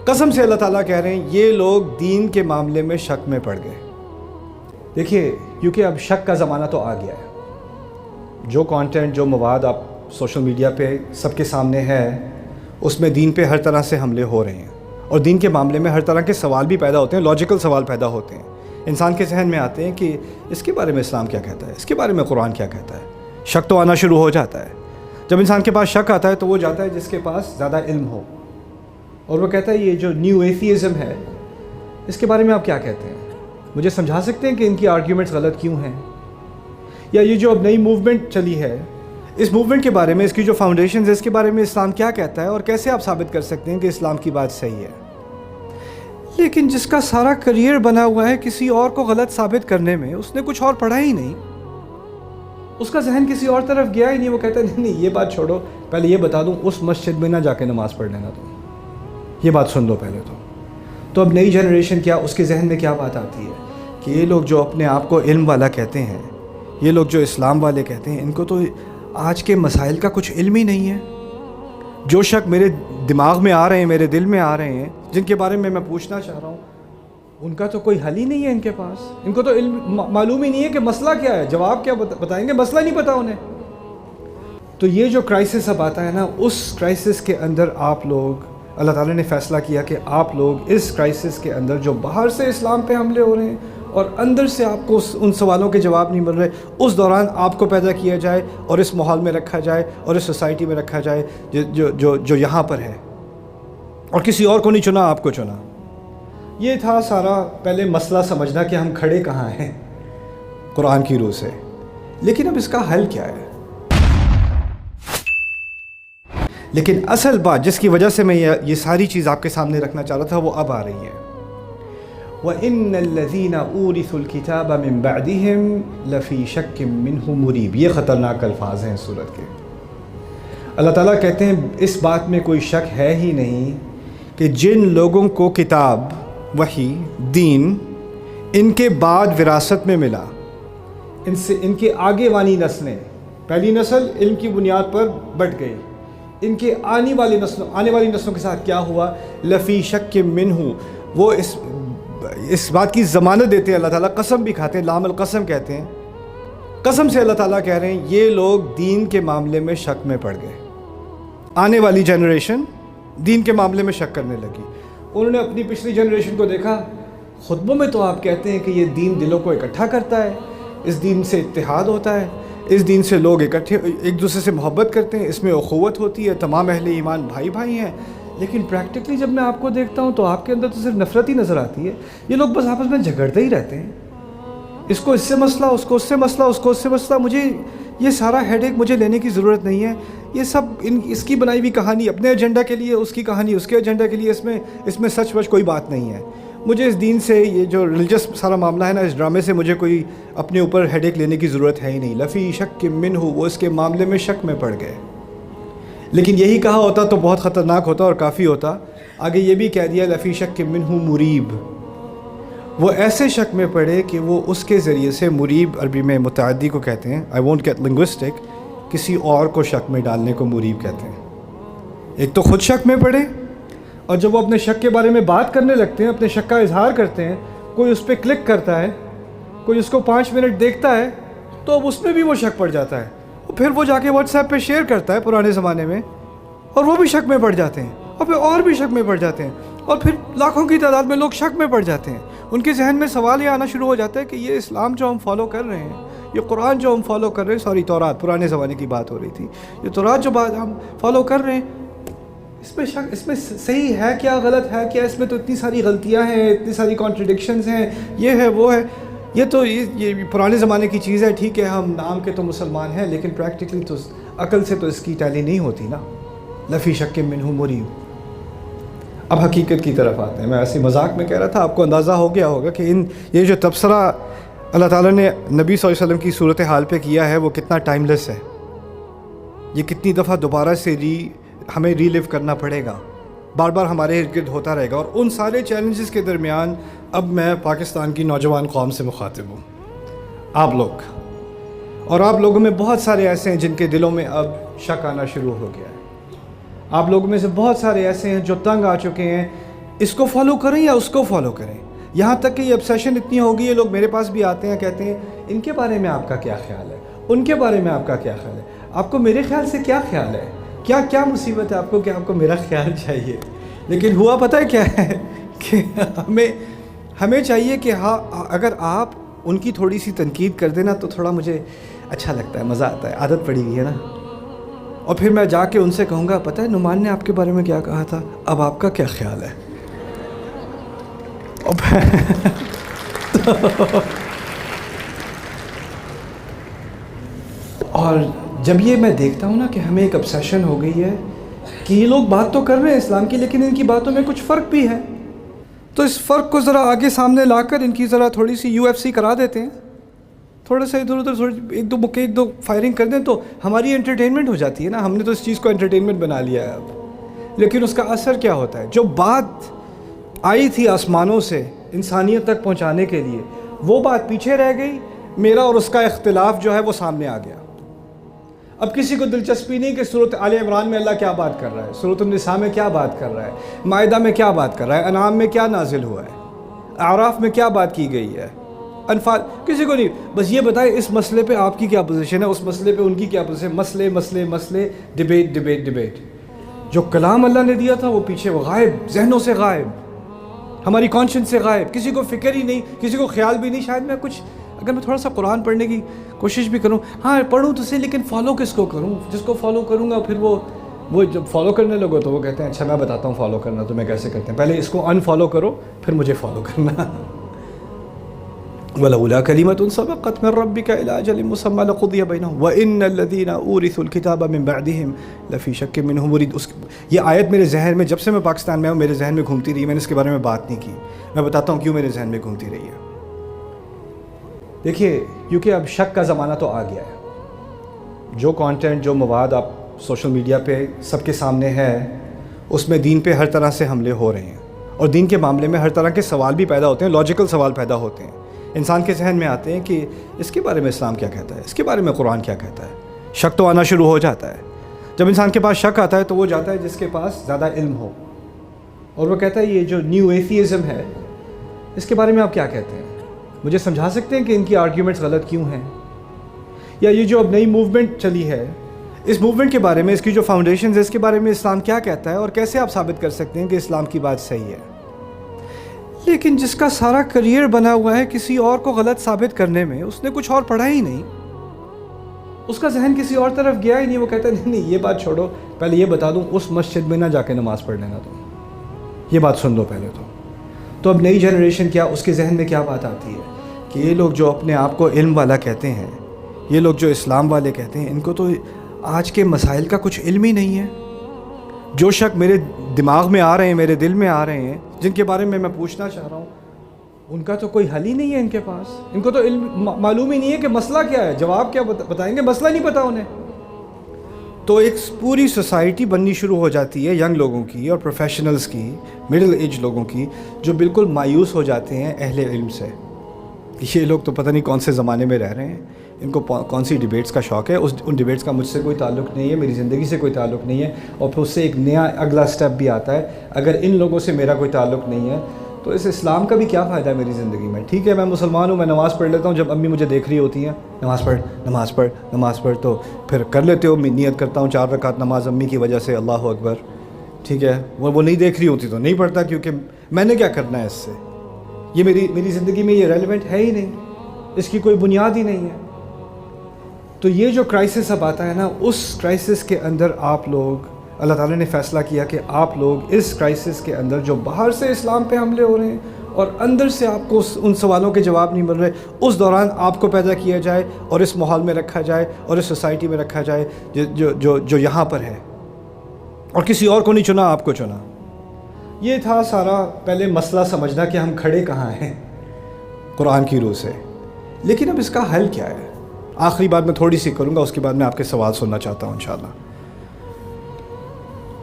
قسم سے اللہ تعالیٰ کہہ رہے ہیں یہ لوگ دین کے معاملے میں شک میں پڑ گئے۔ دیکھیے کیونکہ اب شک کا زمانہ تو آ گیا ہے، جو کانٹینٹ جو مواد آپ سوشل میڈیا پہ سب کے سامنے ہے اس میں دین پہ ہر طرح سے حملے ہو رہے ہیں، اور دین کے معاملے میں ہر طرح کے سوال بھی پیدا ہوتے ہیں، لاجیکل سوال پیدا ہوتے ہیں، انسان کے ذہن میں آتے ہیں کہ اس کے بارے میں اسلام کیا کہتا ہے، اس کے بارے میں قرآن کیا کہتا ہے۔ شک تو آنا شروع ہو جاتا ہے۔ جب انسان کے پاس شک آتا ہے تو وہ جاتا ہے جس کے پاس زیادہ علم ہو، اور وہ کہتا ہے یہ جو نیو ایتھیزم ہے اس کے بارے میں آپ کیا کہتے ہیں، مجھے سمجھا سکتے ہیں کہ ان کی آرگیومنٹس غلط کیوں ہیں، یا یہ جو اب نئی موومنٹ چلی ہے اس موومنٹ کے بارے میں، اس کی جو فاؤنڈیشنز ہے اس کے بارے میں اسلام کیا کہتا ہے، اور کیسے آپ ثابت کر سکتے ہیں کہ اسلام کی بات صحیح ہے۔ لیکن جس کا سارا کریئر بنا ہوا ہے کسی اور کو غلط ثابت کرنے میں، اس نے کچھ اور پڑھا ہی نہیں، اس کا ذہن کسی اور طرف گیا ہی نہیں، وہ کہتا ہے نہیں یہ بات چھوڑو، پہلے یہ بتا دوں اس مسجد میں نہ جا کے نماز پڑھ لینا، تم یہ بات سن لو پہلے تو اب نئی جنریشن کیا، اس کے ذہن میں کیا بات آتی ہے کہ یہ لوگ جو اپنے آپ کو علم والا کہتے ہیں، یہ لوگ جو اسلام والے کہتے ہیں، ان کو تو آج کے مسائل کا کچھ علم ہی نہیں ہے۔ جو شک میرے دماغ میں آ رہے ہیں، میرے دل میں آ رہے ہیں، جن کے بارے میں پوچھنا چاہ رہا ہوں، ان کا تو کوئی حل ہی نہیں ہے ان کے پاس، ان کو تو علم معلوم ہی نہیں ہے کہ مسئلہ کیا ہے، جواب کیا بتائیں گے، مسئلہ نہیں پتا انہیں۔ تو یہ جو کرائسس اب آتا ہے نا، اس کرائسس کے اندر آپ لوگ، اللہ تعالیٰ نے فیصلہ کیا کہ آپ لوگ اس کرائسس کے اندر جو باہر سے اسلام پہ حملے ہو رہے ہیں اور اندر سے آپ کو ان سوالوں کے جواب نہیں مل رہے، اس دوران آپ کو پیدا کیا جائے اور اس ماحول میں رکھا جائے اور اس سوسائٹی میں رکھا جائے جو یہاں پر ہے، اور کسی اور کو نہیں چنا، آپ کو چنا۔ یہ تھا سارا پہلے مسئلہ سمجھنا کہ ہم کھڑے کہاں ہیں قرآن کی روح سے۔ لیکن اب اس کا حل کیا ہے؟ لیکن اصل بات جس کی وجہ سے میں یہ ساری چیز آپ کے سامنے رکھنا چاہ رہا تھا وہ اب آ رہی ہے۔ وَإِنَّ الَّذِينَ أُورِثُوا الْكِتَابَ مِن بَعْدِهِمْ لَفِي شَكٍّ مِّنْهُ مُرِيبٍ، یہ خطرناک الفاظ ہیں سورت کے۔ اللہ تعالیٰ کہتے ہیں اس بات میں کوئی شک ہے ہی نہیں کہ جن لوگوں کو کتاب، وحی، دین ان کے بعد وراثت میں ملا، ان کے آگے والی نسلیں، پہلی نسل علم کی بنیاد پر بٹ گئی، ان کے آنے والی نسلوں کے ساتھ کیا ہوا؟ لفی شک منہ، وہ اس بات کی ضمانت دیتے ہیں، اللہ تعالیٰ قسم بھی کھاتے ہیں، لام القسم کہتے ہیں، قسم سے اللہ تعالیٰ کہہ رہے ہیں یہ لوگ دین کے معاملے میں شک میں پڑ گئے۔ آنے والی جنریشن دین کے معاملے میں شک کرنے لگی۔ انہوں نے اپنی پچھلی جنریشن کو دیکھا، خطبوں میں تو آپ کہتے ہیں کہ یہ دین دلوں کو اکٹھا کرتا ہے، اس دین سے اتحاد ہوتا ہے، اس دین سے لوگ اکٹھے ایک دوسرے سے محبت کرتے ہیں، اس میں اخوت ہوتی ہے، تمام اہل ایمان بھائی بھائی ہیں۔ لیکن پریکٹیکلی جب میں آپ کو دیکھتا ہوں تو آپ کے اندر تو صرف نفرت ہی نظر آتی ہے، یہ لوگ بس آپس میں جھگڑتے ہی رہتے ہیں، اس کو اس سے مسئلہ، اس کو اس سے مسئلہ، اس کو اس سے مسئلہ۔ مجھے یہ سارا ہیڈ ایک مجھے لینے کی ضرورت نہیں ہے، یہ سب اس کی بنائی ہوئی کہانی اپنے ایجنڈا کے لیے، اس کی کہانی اس کے ایجنڈا کے لیے، اس میں سچ وچ کوئی بات نہیں ہے۔ مجھے اس دین سے، یہ جو ریلیجس سارا معاملہ ہے نا، اس ڈرامے سے مجھے کوئی اپنے اوپر ہیڈ ایک لینے کی ضرورت ہے ہی نہیں۔ لفی شک منہ، وہ اس کے معاملے میں شک میں پڑ گئے۔ لیکن یہی کہا ہوتا تو بہت خطرناک ہوتا اور کافی ہوتا۔ آگے یہ بھی کہہ دیا لفی شک منہ مریب، وہ ایسے شک میں پڑے کہ وہ اس کے ذریعے سے، مریب عربی میں متعدی کو کہتے ہیں، آئی وونٹ گیٹ لنگوسٹک، کسی اور کو شک میں ڈالنے کو مریب کہتے ہیں۔ ایک تو خود شک میں پڑے، اور جب وہ اپنے شک کے بارے میں بات کرنے لگتے ہیں، اپنے شک کا اظہار کرتے ہیں، کوئی اس پہ کلک کرتا ہے، کوئی اس کو 5 منٹ دیکھتا ہے تو اب اس میں بھی وہ شک پڑ جاتا ہے، اور پھر وہ جا کے واٹس ایپ پہ شیئر کرتا ہے پرانے زمانے میں، اور وہ بھی شک میں پڑ جاتے ہیں، اور پھر اور بھی شک میں پڑ جاتے ہیں، اور پھر لاکھوں کی تعداد میں لوگ شک میں پڑ جاتے ہیں۔ ان کے ذہن میں سوال یہ آنا شروع ہو جاتا ہے کہ یہ اسلام جو ہم فالو کر رہے ہیں، یہ قرآن جو ہم فالو کر رہے ہیں، سوری تورات، پرانے زمانے کی بات ہو رہی تھی، یہ تورات جو بات ہم فالو کر رہے ہیں، اس میں صحیح ہے کیا، غلط ہے کیا، اس میں تو اتنی ساری غلطیاں ہیں، اتنی ساری کانٹرڈکشنز ہیں، یہ ہے وہ ہے، یہ تو یہ پرانے زمانے کی چیز ہے، ٹھیک ہے ہم نام کے تو مسلمان ہیں، لیکن پریکٹیکلی تو عقل سے تو اس کی ٹیلی نہیں ہوتی نا۔ لفی شک منہ مریب۔ اب حقیقت کی طرف آتے ہیں، میں ایسی مذاق میں کہہ رہا تھا، آپ کو اندازہ ہو گیا ہوگا کہ یہ جو تبصرہ اللہ تعالیٰ نے نبی صلی اللہ علیہ وسلم کی صورتحال پہ کیا ہے وہ کتنا ٹائم لیس ہے، یہ کتنی دفعہ دوبارہ سے ہمیں ری لیو کرنا پڑے گا، بار بار ہمارے ارد گرد ہوتا رہے گا۔ اور ان سارے چیلنجز کے درمیان اب میں پاکستان کی نوجوان قوم سے مخاطب ہوں، آپ لوگ، اور آپ لوگوں میں بہت سارے ایسے ہیں جن کے دلوں میں اب شک آنا شروع ہو گیا ہے۔ آپ لوگوں میں سے بہت سارے ایسے ہیں جو تنگ آ چکے ہیں اس کو فالو کریں یا اس کو فالو کریں. یہاں تک کہ یہ obsession اتنی ہوگی، یہ لوگ میرے پاس بھی آتے ہیں، کہتے ہیں ان کے بارے میں آپ کا کیا خیال ہے، ان کے بارے میں آپ کا کیا خیال ہے، آپ کو میرے خیال سے کیا خیال ہے، کیا مصیبت ہے آپ کو کہ آپ کو میرا خیال چاہیے. لیکن ہوا پتہ ہے کیا ہے کہ ہمیں چاہیے کہ ہاں اگر آپ ان کی تھوڑی سی تنقید کر دینا تو تھوڑا مجھے اچھا لگتا ہے، مزہ آتا ہے، عادت پڑی ہوئی ہے نا. اور پھر میں جا کے ان سے کہوں گا پتہ ہے نعمان نے آپ کے بارے میں کیا کہا تھا، اب آپ کا کیا خیال ہے. اور جب یہ میں دیکھتا ہوں نا کہ ہمیں ایک obsession ہو گئی ہے کہ یہ لوگ بات تو کر رہے ہیں اسلام کی، لیکن ان کی باتوں میں کچھ فرق بھی ہے، تو اس فرق کو ذرا آگے سامنے لا کر ان کی ذرا تھوڑی سی UFC کرا دیتے ہیں، تھوڑا سا ادھر ادھر تھوڑی ایک دو مکے ایک دو فائرنگ کر دیں تو ہماری انٹرٹینمنٹ ہو جاتی ہے نا. ہم نے تو اس چیز کو انٹرٹینمنٹ بنا لیا ہے اب. لیکن اس کا اثر کیا ہوتا ہے؟ جو بات آئی تھی آسمانوں سے انسانیت تک پہنچانے کے لیے، وہ بات پیچھے رہ گئی. میرا اور اس کا اختلاف جو ہے وہ سامنے آ گیا. اب کسی کو دلچسپی نہیں کہ سورۃ آل عمران میں اللہ کیا بات کر رہا ہے، سورۃ النساء میں کیا بات کر رہا ہے، مائدہ میں کیا بات کر رہا ہے، انعام میں کیا نازل ہوا ہے، اعراف میں کیا بات کی گئی ہے، انفال، کسی کو نہیں. بس یہ بتائیں اس مسئلے پہ آپ کی کیا پوزیشن ہے، اس مسئلے پہ ان کی کیا پوزیشن. مسئلے ڈبیٹ. جو کلام اللہ نے دیا تھا وہ پیچھے وہ غائب، ذہنوں سے غائب، ہماری کانشنس سے غائب. کسی کو فکر ہی نہیں، کسی کو خیال بھی نہیں. شاید میں کچھ اگر میں تھوڑا سا قرآن پڑھنے کی کوشش بھی کروں، ہاں پڑھوں تو صحیح، لیکن فالو کس کو کروں؟ جس کو فالو کروں گا پھر وہ جب فالو کرنے لگو تو وہ کہتے ہیں اچھا میں بتاتا ہوں فالو کرنا تمہیں کیسے کرتے ہیں، پہلے اس کو ان فالو کرو پھر مجھے فالو کرنا. وَلَوْلَا كَلِمَةٌ سَبَقَتْ مِنْ رَبِّكَ إِلَىٰ أَجَلٍ مُّسَمًّى لَقُضِيَ بَيْنَهُمْ وَإِنَّ الَّذِينَ أُورِثُوا الْكِتَابَ مِنْ بَعْدِهِمْ لَفِي شَكٍّ مِّنْهُ مُرِيبٍ. یہ آیت میرے ذہن میں جب سے میں پاکستان میں ہوں میرے ذہن میں گھومتی رہی، میں نے اس کے بارے میں بات نہیں کی. میں بتاتا ہوں کیوں میرے ذہن میں گھومتی رہی ہے. دیکھیے کیونکہ اب شک کا زمانہ تو آ گیا ہے. جو کانٹینٹ، جو مواد آپ سوشل میڈیا پہ سب کے سامنے ہے، اس میں دین پہ ہر طرح سے حملے ہو رہے ہیں، اور دین کے معاملے میں ہر طرح کے سوال بھی پیدا ہوتے ہیں، لاجیکل سوال پیدا ہوتے ہیں. انسان کے ذہن میں آتے ہیں کہ اس کے بارے میں اسلام کیا کہتا ہے، اس کے بارے میں قرآن کیا کہتا ہے. شک تو آنا شروع ہو جاتا ہے. جب انسان کے پاس شک آتا ہے تو وہ جاتا ہے جس کے پاس زیادہ علم ہو، اور وہ کہتا ہے یہ جو نیو ایتھیزم ہے اس کے بارے میں آپ کیا کہتے ہیں، مجھے سمجھا سکتے ہیں کہ ان کی آرگیومنٹس غلط کیوں ہیں، یا یہ جو اب نئی موومنٹ چلی ہے اس موومنٹ کے بارے میں، اس کی جو فاؤنڈیشنز ہے اس کے بارے میں اسلام کیا کہتا ہے، اور کیسے آپ ثابت کر سکتے ہیں کہ اسلام کی بات صحیح ہے. لیکن جس کا سارا کریئر بنا ہوا ہے کسی اور کو غلط ثابت کرنے میں، اس نے کچھ اور پڑھا ہی نہیں، اس کا ذہن کسی اور طرف گیا ہی نہیں. وہ کہتا ہے نہیں یہ بات چھوڑو، پہلے یہ بتا دوں اس مسجد میں نہ جا کے نماز پڑھ لینا، تم یہ بات سن لو پہلے. تو اب نئی جنریشن کیا، اس کے ذہن میں کیا بات آتی ہے کہ یہ لوگ جو اپنے آپ کو علم والا کہتے ہیں، یہ لوگ جو اسلام والے کہتے ہیں، ان کو تو آج کے مسائل کا کچھ علم ہی نہیں ہے. جو شک میرے دماغ میں آ رہے ہیں، میرے دل میں آ رہے ہیں، جن کے بارے میں پوچھنا چاہ رہا ہوں، ان کا تو کوئی حل ہی نہیں ہے ان کے پاس. ان کو تو علم معلوم ہی نہیں ہے کہ مسئلہ کیا ہے، جواب کیا بتائیں گے، مسئلہ نہیں پتا انہیں. تو ایک پوری سوسائٹی بننی شروع ہو جاتی ہے ینگ لوگوں کی اور پروفیشنلز کی، مڈل ایج لوگوں کی، جو بالکل مایوس ہو جاتے ہیں اہل علم سے. یہ لوگ تو پتہ نہیں کون سے زمانے میں رہ رہے ہیں، ان کو کون سی ڈیبیٹس کا شوق ہے. ان ڈیبیٹس کا مجھ سے کوئی تعلق نہیں ہے، میری زندگی سے کوئی تعلق نہیں ہے. اور پھر اس سے ایک نیا اگلا سٹیپ بھی آتا ہے، اگر ان لوگوں سے میرا کوئی تعلق نہیں ہے تو اس اسلام کا بھی کیا فائدہ ہے میری زندگی میں. ٹھیک ہے میں مسلمان ہوں، میں نماز پڑھ لیتا ہوں، جب امی مجھے دیکھ رہی ہوتی ہیں نماز پڑھ تو پھر کر لیتے ہو، میں نیت کرتا ہوں 4 رکعت نماز امی کی وجہ سے، اللہ اکبر. ٹھیک ہے وہ نہیں دیکھ رہی ہوتی تو نہیں پڑھتا، کیونکہ میں نے کیا کرنا ہے اس سے، یہ میری زندگی میں یہ ریلیونٹ ہے ہی نہیں، اس کی کوئی بنیاد ہی نہیں ہے. تو یہ جو کرائسس اب آتا ہے نا، اس کرائسس کے اندر آپ لوگ، اللہ تعالیٰ نے فیصلہ کیا کہ آپ لوگ اس کرائسس کے اندر جو باہر سے اسلام پہ حملے ہو رہے ہیں اور اندر سے آپ کو ان سوالوں کے جواب نہیں مل رہے، اس دوران آپ کو پیدا کیا جائے اور اس ماحول میں رکھا جائے اور اس سوسائٹی میں رکھا جائے جو یہاں پر ہے، اور کسی اور کو نہیں چنا، آپ کو چنا. یہ تھا سارا پہلے مسئلہ سمجھنا کہ ہم کھڑے کہاں ہیں قرآن کی روح سے. لیکن اب اس کا حل کیا ہے؟ آخری بات میں تھوڑی سی کروں گا، اس کے بعد میں آپ کے سوال سننا چاہتا ہوں انشاءاللہ.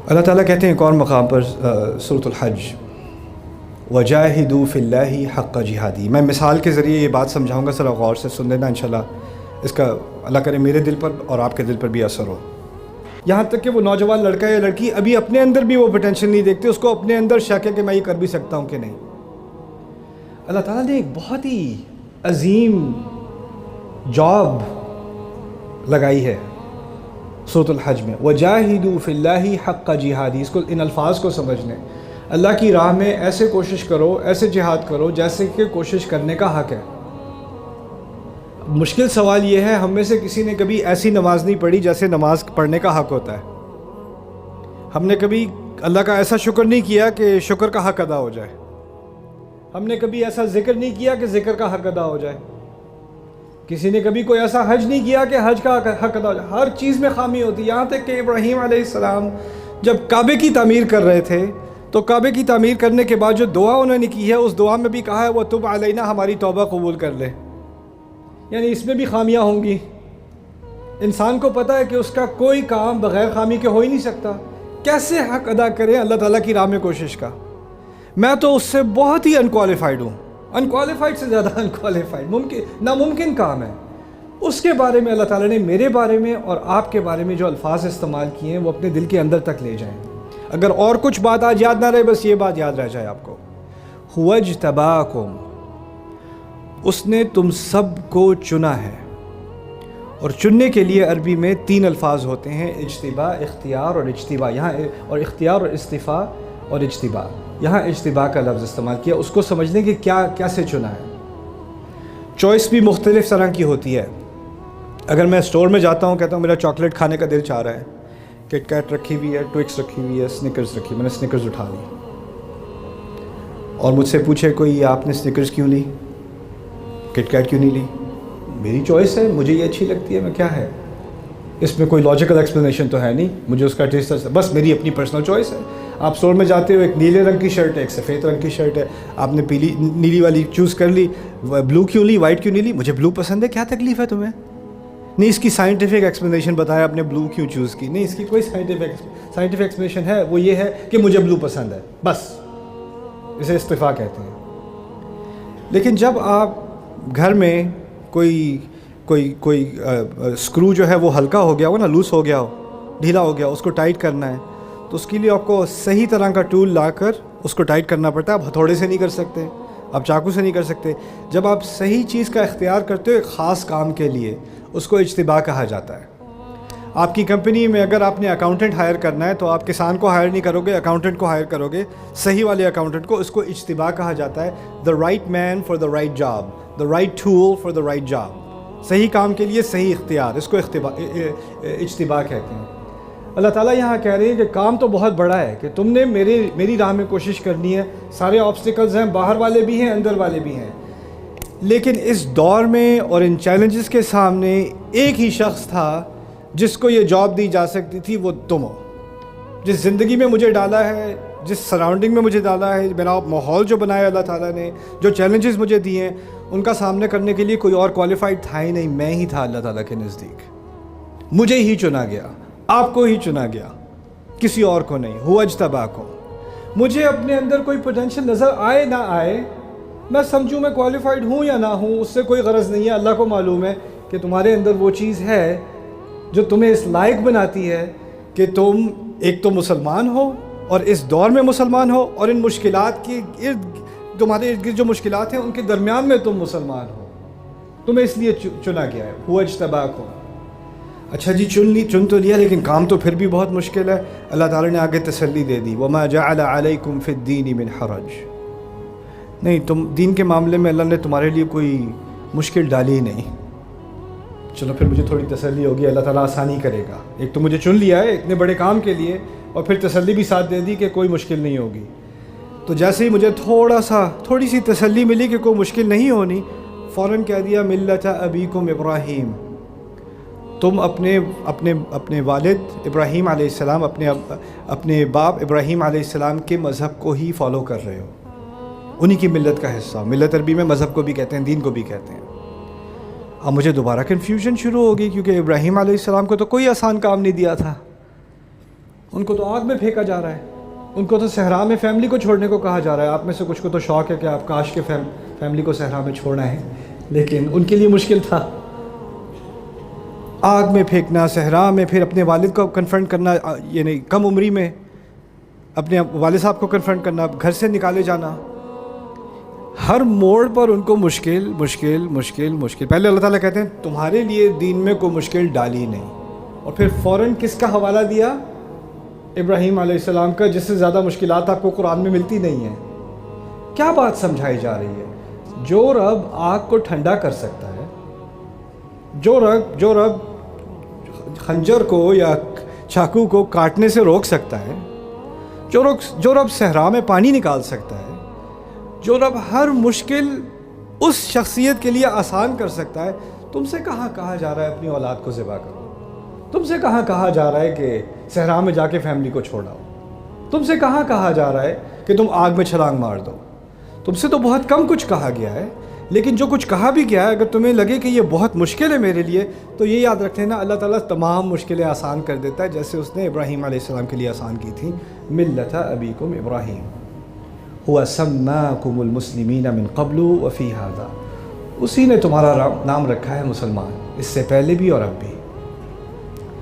اللہ تعالیٰ کہتے ہیں ایک اور مقام پر سورۃ الحج، وَجَاهِدُوا فِي اللَّهِ حَقَّ جِهَادِهِ. میں مثال کے ذریعے یہ بات سمجھاؤں گا، ذرا غور سے سن لینا انشاءاللہ، اس کا اللہ کرے میرے دل پر اور آپ کے دل پر بھی اثر ہو. یہاں تک کہ وہ نوجوان لڑکا یا لڑکی ابھی اپنے اندر بھی وہ پوٹینشیل نہیں دیکھتے، اس کو اپنے اندر شک ہے کہ میں یہ کر بھی سکتا ہوں کہ نہیں۔ اللہ تعالیٰ نے ایک بہت ہی عظیم جاب لگائی ہے سورۃ الحج میں، وَجَاهِدُوا فِي اللَّهِ حَقَّ جِهَادِهِ۔ اس کو، ان الفاظ کو سمجھ لیں، اللہ کی راہ میں ایسے کوشش کرو، ایسے جہاد کرو جیسے کہ کوشش کرنے کا حق ہے۔ مشکل سوال یہ ہے، ہم میں سے کسی نے کبھی ایسی نماز نہیں پڑھی جیسے نماز پڑھنے کا حق ہوتا ہے۔ ہم نے کبھی اللہ کا ایسا شکر نہیں کیا کہ شکر کا حق ادا ہو جائے۔ ہم نے کبھی ایسا ذکر نہیں کیا کہ ذکر کا حق ادا ہو جائے۔ کسی نے کبھی کوئی ایسا حج نہیں کیا کہ حج کا حق ادا ہو جائے۔ ہر چیز میں خامی ہوتی ہے، یہاں تک کہ ابراہیم علیہ السلام جب کعبے کی تعمیر کر رہے تھے تو کعبے کی تعمیر کرنے کے بعد جو دعا انہوں نے کی ہے، اس دعا میں بھی کہا ہے وَتُبْ عَلَيْنَا، ہماری توبہ قبول کر لے۔ یعنی اس میں بھی خامیاں ہوں گی۔ انسان کو پتہ ہے کہ اس کا کوئی کام بغیر خامی کے ہو ہی نہیں سکتا، کیسے حق ادا کریں اللہ تعالیٰ کی راہ میں کوشش کا؟ میں تو اس سے بہت ہی انکوالیفائڈ ہوں، انکوالیفائڈ سے زیادہ انکوالیفائڈ، ناممکن کام ہے۔ اس کے بارے میں اللہ تعالیٰ نے میرے بارے میں اور آپ کے بارے میں جو الفاظ استعمال کیے ہیں وہ اپنے دل کے اندر تک لے جائیں۔ اگر اور کچھ بات آج یاد نہ رہے، بس یہ بات یاد رہ جائے آپ کو، هُوَ اجْتَبَاكُمْ، اس نے تم سب کو چنا ہے۔ اور چننے کے لیے عربی میں 3 الفاظ ہوتے ہیں، اجتباء، اختیار اور اجتباء۔ یہاں اور اختیار اور استفاء اور اجتباء، یہاں اجتباء کا لفظ استعمال کیا۔ اس کو سمجھ لیں کہ کیسے چنا ہے۔ چوائس بھی مختلف طرح کی ہوتی ہے۔ اگر میں اسٹور میں جاتا ہوں، کہتا ہوں میرا چاکلیٹ کھانے کا دل چاہ رہا ہے، کٹ کیٹ رکھی ہوئی ہے، ٹوئکس رکھی ہوئی ہے، سنیکرز رکھی، میں نے سنیکرز اٹھا لی، اور مجھ سے پوچھے کوئی آپ نے سنیکرز کیوں لی، کٹ کیٹ کیوں نہیں لی؟ میری چوائس ہے، مجھے یہ اچھی لگتی ہے، میں کیا ہے اس میں کوئی لاجیکل ایکسپلینیشن تو ہے نہیں، مجھے اس کا ٹیسٹ بس میری اپنی پرسنل چوائس ہے۔ آپ اسٹور میں جاتے ہو، ایک نیلے رنگ کی شرٹ ہے، ایک سفید رنگ کی شرٹ ہے، آپ نے نیلی والی چوز کر لی، بلو کیوں لی، وائٹ کیوں نہیں لی؟ مجھے بلو پسند ہے، کیا تکلیف ہے تمہیں؟ نہیں، اس کی سائنٹیفک ایکسپلینیشن بتایا آپ نے بلو کیوں چوز کی؟ نہیں، اس کی کوئی سائنٹیفک ایکسپلینیشن ہے، وہ یہ ہے کہ مجھے بلو پسند ہے، بس اسے استفاء کہتے ہیں۔ لیکن جب آپ گھر میں کوئی اسکرو جو ہے وہ ہلکا ہو گیا ہو نا، لوس ہو گیا ہو، ڈھیلا ہو گیا، اس کو ٹائٹ کرنا ہے، تو اس کے لیے آپ کو صحیح طرح کا ٹول لا کر اس کو ٹائٹ کرنا پڑتا ہے۔ آپ ہتھوڑے سے نہیں کر سکتے، آپ چاقو سے نہیں کر سکتے۔ جب آپ صحیح چیز کا اختیار کرتے ہو ایک خاص کام کے لیے، اس کو اجتباء کہا جاتا ہے۔ آپ کی کمپنی میں اگر آپ نے اکاؤنٹنٹ ہائر کرنا ہے تو آپ کسان کو ہائر نہیں کرو گے، اکاؤنٹنٹ کو ہائر کرو گے، صحیح والے اکاؤنٹنٹ کو۔ اس کو اجتباء کہا جاتا ہے، the right man for the right job, the right tool for the right job, صحیح کام کے لیے صحیح اختیار، اس کو اجتباء کہتے ہیں۔ اللہ تعالیٰ یہاں کہہ رہے ہیں کہ کام تو بہت بڑا ہے، کہ تم نے میری راہ میں کوشش کرنی ہے، سارے آبسٹیکلز ہیں، باہر والے بھی ہیں، اندر والے بھی ہیں، لیکن اس دور میں اور ان چیلنجز کے سامنے ایک ہی شخص تھا جس کو یہ جاب دی جا سکتی تھی، وہ تم ہو۔ جس زندگی میں مجھے ڈالا ہے، جس سراؤنڈنگ میں مجھے ڈالا ہے، میرا ماحول جو بنایا اللہ تعالیٰ نے، جو چیلنجز مجھے دیے ہیں، ان کا سامنا کرنے کے لیے کوئی اور کوالیفائڈ تھا ہی نہیں، میں ہی تھا اللہ تعالیٰ کے نزدیک۔ مجھے ہی چنا گیا، آپ کو ہی چنا گیا، کسی اور کو نہیں۔ هو اجتباکم، مجھے اپنے اندر کوئی پوٹینشیل نظر آئے نہ آئے، میں سمجھوں میں کوالیفائڈ ہوں یا نہ ہوں، اس سے کوئی غرض نہیں ہے۔ اللہ کو معلوم ہے کہ تمہارے اندر وہ چیز ہے جو تمہیں اس لائق بناتی ہے کہ تم ایک تو مسلمان ہو، اور اس دور میں مسلمان ہو، اور ان مشکلات کے تمہارے ارد گرد جو مشکلات ہیں ان کے درمیان میں تم مسلمان ہو، تمہیں اس لیے چنا گیا ہے۔ هو اجتباکم، اچھا جی چن تو لیا، لیکن کام تو پھر بھی بہت مشکل ہے۔ اللہ تعالیٰ نے آگے تسلی دے دی، وَمَا جَعَلَ عَلَيْكُمْ فِي الدِّينِ مِنْ حَرَجٍ، نہیں، تم دین کے معاملے میں اللہ نے تمہارے لیے کوئی مشکل ڈالی نہیں۔ چلو پھر مجھے تھوڑی تسلی ہوگی، اللہ تعالیٰ آسانی کرے گا۔ ایک تو مجھے چن لیا ہے اتنے بڑے کام کے لیے، اور پھر تسلی بھی ساتھ دے دی کہ کوئی مشکل نہیں ہوگی۔ تو جیسے ہی مجھے تھوڑی سی تسلی ملی کہ کوئی مشکل نہیں ہونی، فوراً کہہ دیا ملت ابیکم ابراہیم، تم اپنے والد ابراہیم علیہ السلام، اپنے باپ ابراہیم علیہ السلام کے مذہب کو ہی فالو کر رہے ہو، انہی کی ملت کا حصہ۔ ملت عربی میں مذہب کو بھی کہتے ہیں، دین کو بھی کہتے ہیں۔ اب مجھے دوبارہ کنفیوژن شروع ہو گئی، کیونکہ ابراہیم علیہ السلام کو تو کوئی آسان کام نہیں دیا تھا، ان کو تو آگ میں پھینکا جا رہا ہے، ان کو تو صحرا میں فیملی کو چھوڑنے کو کہا جا رہا ہے۔ آپ میں سے کچھ کو تو شوق ہے کہ آپ کاش کے فیملی کو صحرا میں چھوڑنا ہے، لیکن ان کے لیے مشکل تھا۔ آگ میں پھینکنا، صحرا میں، پھر اپنے والد کو کنفرنٹ کرنا، یعنی کم عمری میں اپنے والد صاحب کو کنفرنٹ کرنا، گھر سے نکالے جانا، ہر موڑ پر ان کو مشکل مشکل مشکل مشکل. پہلے اللہ تعالیٰ کہتے ہیں تمہارے لیے دین میں کوئی مشکل ڈالی نہیں، اور پھر فوراً کس کا حوالہ دیا؟ ابراہیم علیہ السلام کا، جس سے زیادہ مشکلات آپ کو قرآن میں ملتی نہیں ہیں. کیا بات سمجھائی جا رہی ہے؟ جو رب آگ کو ٹھنڈا کر سکتا ہے، جو رب خنجر کو یا چاقو کو کاٹنے سے روک سکتا ہے، جو رب صحرا میں پانی نکال سکتا ہے، جو رب ہر مشکل اس شخصیت کے لیے آسان کر سکتا ہے، تم سے کہاں کہا جا رہا ہے اپنی اولاد کو ذبح کرو؟ تم سے کہاں کہا جا رہا ہے کہ صحرا میں جا کے فیملی کو چھوڑاؤ؟ تم سے کہاں کہا جا رہا ہے کہ تم آگ میں چھلانگ مار دو؟ تم سے تو بہت کم کچھ کہا گیا ہے. لیکن جو کچھ کہا بھی گیا ہے، اگر تمہیں لگے کہ یہ بہت مشکل ہے میرے لیے، تو یہ یاد رکھ لینا اللہ تعالیٰ تمام مشکلیں آسان کر دیتا ہے، جیسے اس نے ابراہیم علیہ السلام کے لیے آسان کی تھی. ملت ابیکم ابراہیم هو سماکم المسلمین من قبل وفی ھذا، اسی نے تمہارا نام رکھا ہے مسلمان، اس سے پہلے بھی اور اب بھی.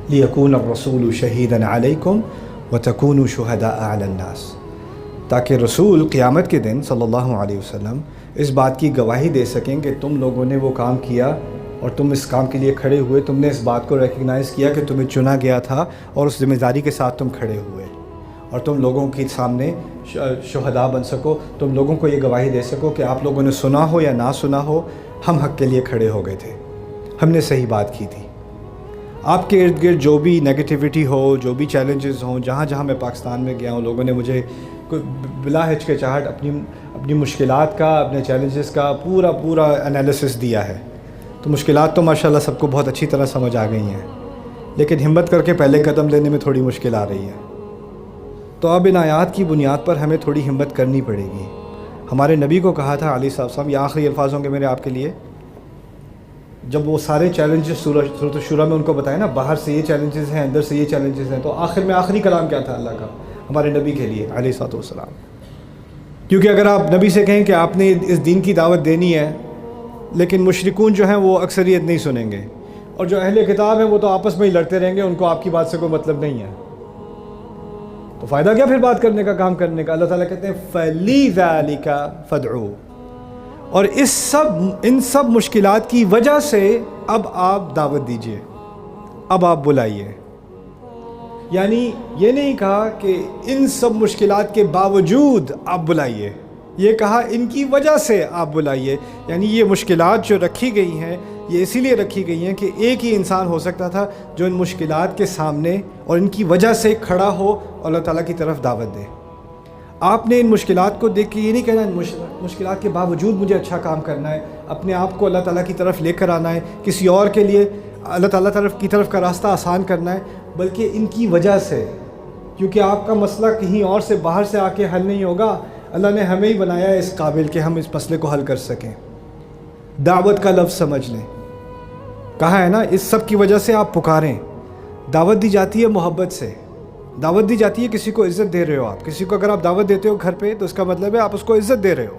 لیکون الرسول شہیدا علیکم وتکونوا شہداء علی الناس، تاکہ رسول قیامت کے دن صلی اللہ علیہ وسلم اس بات کی گواہی دے سکیں کہ تم لوگوں نے وہ کام کیا اور تم اس کام کے لیے کھڑے ہوئے، تم نے اس بات کو ریکگنائز کیا کہ تمہیں چنا گیا تھا، اور اس ذمہ داری کے ساتھ تم کھڑے ہوئے، اور تم لوگوں کے سامنے شہداء بن سکو، تم لوگوں کو یہ گواہی دے سکو کہ آپ لوگوں نے سنا ہو یا نہ سنا ہو، ہم حق کے لیے کھڑے ہو گئے تھے، ہم نے صحیح بات کی تھی. آپ کے ارد گرد جو بھی نیگیٹیوٹی ہو، جو بھی چیلنجز ہوں، جہاں جہاں میں پاکستان میں گیا ہوں، لوگوں نے مجھے بلا ہچکچاہٹ اپنی مشکلات کا، اپنے چیلنجز کا پورا انالیسس دیا ہے. تو مشکلات تو ماشاءاللہ سب کو بہت اچھی طرح سمجھ آ گئی ہیں، لیکن ہمت کر کے پہلے قدم لینے میں تھوڑی مشکل آ رہی ہے. تو اب ان آیات کی بنیاد پر ہمیں تھوڑی ہمت کرنی پڑے گی. ہمارے نبی کو کہا تھا علیہ السلام، یہ آخری الفاظ ہوں گے میرے آپ کے لیے، جب وہ سارے چیلنجز سورۃ الشورى میں ان کو بتائے نا، باہر سے یہ چیلنجز ہیں، اندر سے یہ چیلنجز ہیں، تو آخر میں آخری کلام کیا تھا اللہ کا ہمارے نبی کے لیے علیہ الصلوۃ والسلام؟ کیونکہ اگر آپ نبی سے کہیں کہ آپ نے اس دین کی دعوت دینی ہے، لیکن مشرکون جو ہیں وہ اکثریت نہیں سنیں گے، اور جو اہل کتاب ہیں وہ تو آپس میں ہی لڑتے رہیں گے، ان کو آپ کی بات سے کوئی مطلب نہیں ہے، تو فائدہ کیا پھر بات کرنے کا، کام کرنے کا؟ اللہ تعالیٰ کہتے ہیں فَلِذَلِكَ فَادْعُوا، اور ان سب مشکلات کی وجہ سے اب آپ دعوت دیجئے، اب آپ بلائیے. یعنی یہ نہیں کہا کہ ان سب مشکلات کے باوجود آپ بلائیے، یہ کہا ان کی وجہ سے آپ بلائیے. یعنی یہ مشکلات جو رکھی گئی ہیں، یہ اسی لیے رکھی گئی ہیں کہ ایک ہی انسان ہو سکتا تھا جو ان مشکلات کے سامنے اور ان کی وجہ سے کھڑا ہو اور اللہ تعالیٰ کی طرف دعوت دے. آپ نے ان مشکلات کو دیکھ کے یہ نہیں کہنا مشکلات کے باوجود مجھے اچھا کام کرنا ہے، اپنے آپ کو اللہ تعالیٰ کی طرف لے کر آنا ہے، کسی اور کے لیے اللہ تعالیٰ کی طرف کا راستہ آسان کرنا ہے، بلکہ ان کی وجہ سے. کیونکہ آپ کا مسئلہ کہیں اور سے باہر سے آ کے حل نہیں ہوگا، اللہ نے ہمیں ہی بنایا ہے اس قابل کہ ہم اس مسئلے کو حل کر سکیں. دعوت کا لفظ سمجھ لیں، کہا ہے نا اس سب کی وجہ سے آپ پکاریں. دعوت دی جاتی ہے محبت سے، دعوت دی جاتی ہے کسی کو عزت دے رہے ہو. آپ کسی کو اگر آپ دعوت دیتے ہو گھر پہ تو اس کا مطلب ہے آپ اس کو عزت دے رہے ہو.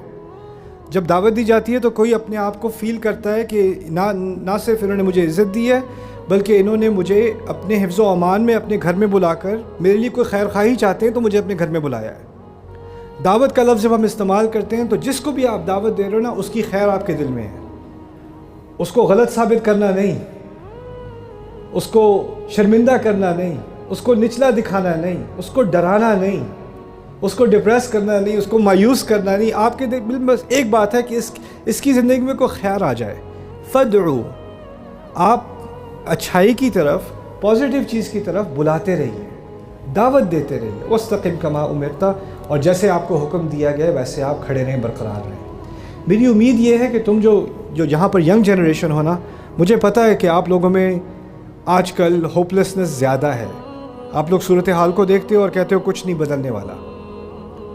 جب دعوت دی جاتی ہے تو کوئی اپنے آپ کو فیل کرتا ہے کہ نہ صرف انہوں نے مجھے عزت دی ہے، بلکہ انہوں نے مجھے اپنے حفظ و امان میں اپنے گھر میں بلا کر میرے لیے کوئی خیر خواہی چاہتے ہیں تو مجھے اپنے گھر میں بلایا ہے. دعوت کا لفظ جب ہم استعمال کرتے ہیں تو جس کو بھی آپ دعوت دے رہے ہو نا، اس کی خیر آپ کے دل میں ہے. اس کو غلط ثابت کرنا نہیں، اس کو شرمندہ کرنا نہیں، اس کو نچلا دکھانا نہیں، اس کو ڈرانا نہیں، اس کو ڈپریس کرنا نہیں، اس کو مایوس کرنا نہیں. آپ کے دل میں بس ایک بات ہے کہ اس کی زندگی میں کوئی خیر آ جائے. فدعو، آپ اچھائی کی طرف، پازیٹیو چیز کی طرف بلاتے رہیے، دعوت دیتے رہیے. واستقم کما امرت، اور جیسے آپ کو حکم دیا گیا ویسے آپ کھڑے رہیں، برقرار رہیں. میری امید یہ ہے کہ تم جو یہاں پر ینگ جنریشن ہو نا، مجھے پتہ ہے کہ آپ لوگوں میں آج کل ہوپلیسنس زیادہ ہے. آپ لوگ صورتحال کو دیکھتے ہو اور کہتے ہو کچھ نہیں بدلنے والا.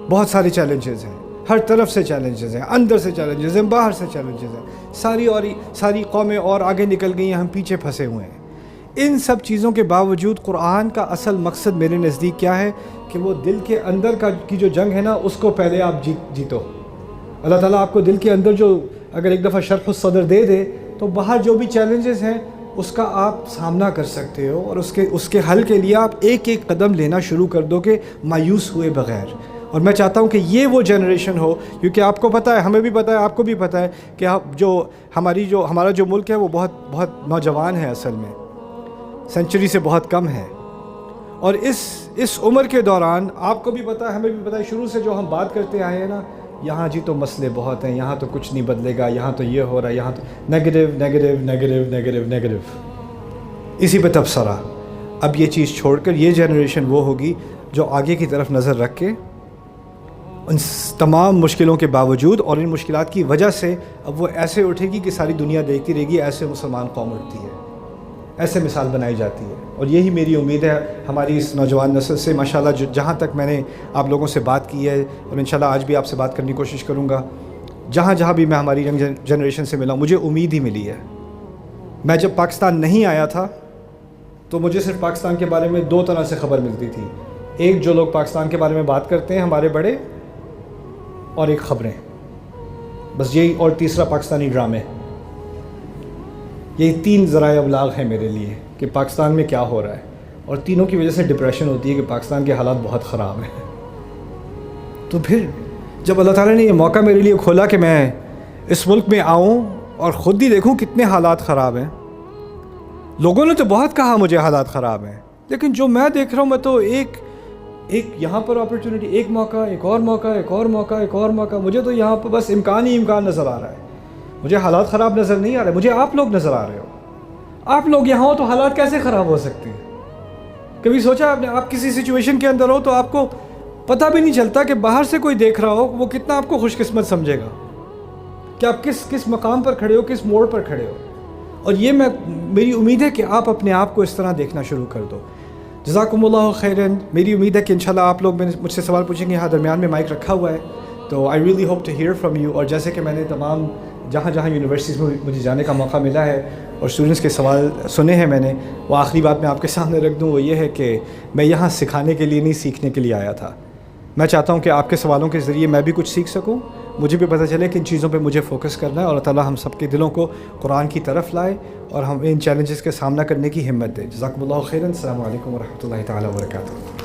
بہت سارے چیلنجز ہیں، ہر طرف سے چیلنجز ہیں، اندر سے چیلنجز ہیں، باہر سے چیلنجز ہیں. ساری قومیں اور آگے نکل گئی ہیں، ہم پیچھے پھنسے ہوئے ہیں. ان سب چیزوں کے باوجود قرآن کا اصل مقصد میرے نزدیک کیا ہے کہ وہ دل کے اندر کی جو جنگ ہے نا، اس کو پہلے آپ جیتو. اللہ تعالیٰ آپ کو دل کے اندر جو اگر ایک دفعہ شرح الصدر دے دے تو باہر جو بھی چیلنجز ہیں اس کا آپ سامنا کر سکتے ہو، اور اس کے حل کے لیے آپ ایک ایک قدم لینا شروع کر دو کہ مایوس ہوئے بغیر۔ اور میں چاہتا ہوں کہ یہ وہ جنریشن ہو، کیونکہ آپ کو پتہ ہے، ہمیں بھی پتہ ہے، آپ کو بھی پتہ ہے کہ ہمارا جو ملک ہے وہ بہت بہت نوجوان ہے، اصل میں سنچری سے بہت کم ہے۔ اور اس عمر کے دوران آپ کو بھی پتہ ہے، ہمیں بھی پتہ ہے، شروع سے جو ہم بات کرتے آئے ہیں نا، یہاں جی تو مسئلے بہت ہیں، یہاں تو کچھ نہیں بدلے گا، یہاں تو یہ ہو رہا ہے، یہاں تو negative negative negative negative negative, اسی پہ تبصرہ۔ اب یہ چیز چھوڑ کر یہ جنریشن وہ ہوگی جو آگے کی طرف نظر رکھ کے ان تمام مشکلوں کے باوجود اور ان مشکلات کی وجہ سے اب وہ ایسے اٹھے گی کہ ساری دنیا دیکھتی رہے گی، ایسے مسلمان قوم اٹھتی ہے، ایسے مثال بنائی جاتی ہے۔ اور یہی میری امید ہے ہماری اس نوجوان نسل سے، ماشاءاللہ جہاں تک میں نے آپ لوگوں سے بات کی ہے، اور انشاءاللہ آج بھی آپ سے بات کرنے کی کوشش کروں گا، جہاں بھی میں ہماری ینگ جنریشن سے ملا ہوں، مجھے امید ہی ملی ہے۔ میں جب پاکستان نہیں آیا تھا تو مجھے صرف پاکستان کے بارے میں دو طرح سے خبر ملتی تھی، ایک جو لوگ پاکستان کے بارے میں بات کرتے ہیں ہمارے بڑے، اور ایک خبریں، بس یہی، اور تیسرا پاکستانی ڈرامے۔ یہی تین ذرائع ابلاغ ہیں میرے لیے کہ پاکستان میں کیا ہو رہا ہے، اور تینوں کی وجہ سے ڈپریشن ہوتی ہے کہ پاکستان کے حالات بہت خراب ہیں۔ تو پھر جب اللہ تعالیٰ نے یہ موقع میرے لیے کھولا کہ میں اس ملک میں آؤں اور خود ہی دیکھوں کتنے حالات خراب ہیں، لوگوں نے تو بہت کہا مجھے حالات خراب ہیں، لیکن جو میں دیکھ رہا ہوں، میں تو ایک یہاں پر اپرچونٹی، ایک موقع، ایک اور موقع، ایک اور موقع، ایک اور موقع، مجھے تو یہاں پر بس امکان ہی امکان نظر آ رہا ہے۔ مجھے حالات خراب نظر نہیں آ رہے، مجھے آپ لوگ نظر آ رہے ہو۔ آپ لوگ یہاں ہو تو حالات کیسے خراب ہو سکتے ہیں؟ کبھی سوچا آپ نے؟ آپ کسی سچویشن کے اندر ہو تو آپ کو پتہ بھی نہیں چلتا کہ باہر سے کوئی دیکھ رہا ہو وہ کتنا آپ کو خوش قسمت سمجھے گا کہ آپ کس مقام پر کھڑے ہو، کس موڑ پر کھڑے ہو۔ اور یہ میری امید ہے کہ آپ اپنے آپ کو اس طرح دیکھنا شروع کر دو۔ جزاکم اللہ خیراً۔ میری امید ہے کہ انشاءاللہ آپ لوگ مجھ سے سوال پوچھیں گے، یہاں درمیان میں مائک رکھا ہوا ہے، تو I really hope to hear from you. اور جیسے کہ میں نے تمام جہاں یونیورسٹیز میں مجھے جانے کا موقع ملا ہے اور اسٹوڈنٹس کے سوال سنے ہیں میں نے، وہ آخری بات میں آپ کے سامنے رکھ دوں، وہ یہ ہے کہ میں یہاں سکھانے کے لیے نہیں، سیکھنے کے لیے آیا تھا۔ میں چاہتا ہوں کہ آپ کے سوالوں کے ذریعے میں بھی کچھ سیکھ سکوں، مجھے بھی پتہ چلے کہ ان چیزوں پہ مجھے فوکس کرنا ہے، اور اللہ تعالیٰ ہم سب کے دلوں کو قرآن کی طرف لائے اور ہم ان چیلنجز کے سامنا کرنے کی ہمت دے۔ جزاکم اللہ خیراً۔ السلام علیکم ورحمۃ اللہ تعالیٰ وبرکاتہ۔